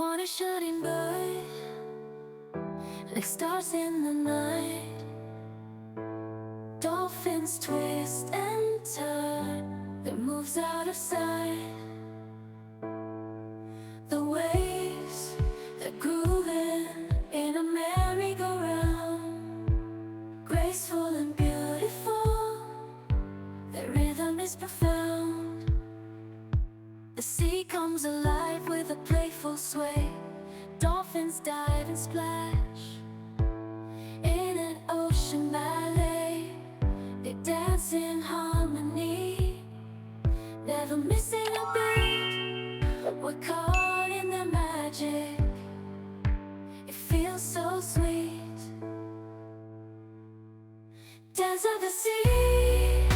water shooting by like stars in the night. Dolphins twist and turn, their moves out of sight. The waves, they're grooving in a merry-go-round, graceful and beautiful, their rhythm is profound. The sea comes alive with a playful sway. Dolphins dive and splash in an ocean ballet. They dance in harmony, never missing a beat. We're caught in their magic, it feels so sweet. Dance of the sea,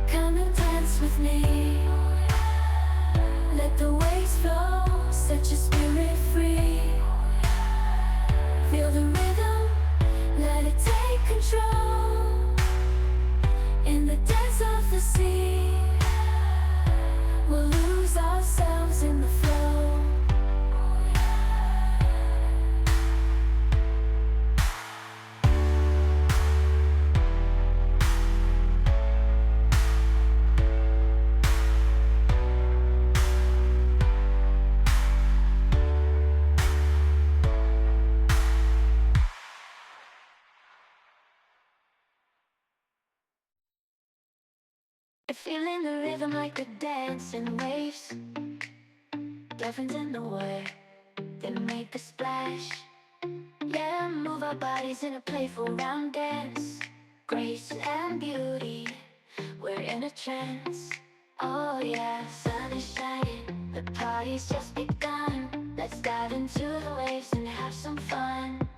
come and dance with me. Let the waves flow, set your spirit free. Feel the rhythm, let it take control. In the dance of the sea, we'll lose ourselves in the flow. Feeling the rhythm like the dancing waves. Dolphins in the water, they make a splash. Yeah, move our bodies in a playful round dance. Grace and beauty, we're in a trance. Oh yeah, sun is shining, the party's just begun. Let's dive into the waves and have some fun.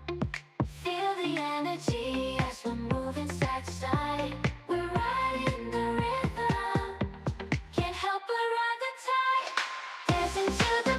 Feel the energy as we're moving side to side. We're riding the rhythm, can't help but ride the tide. Dancing to the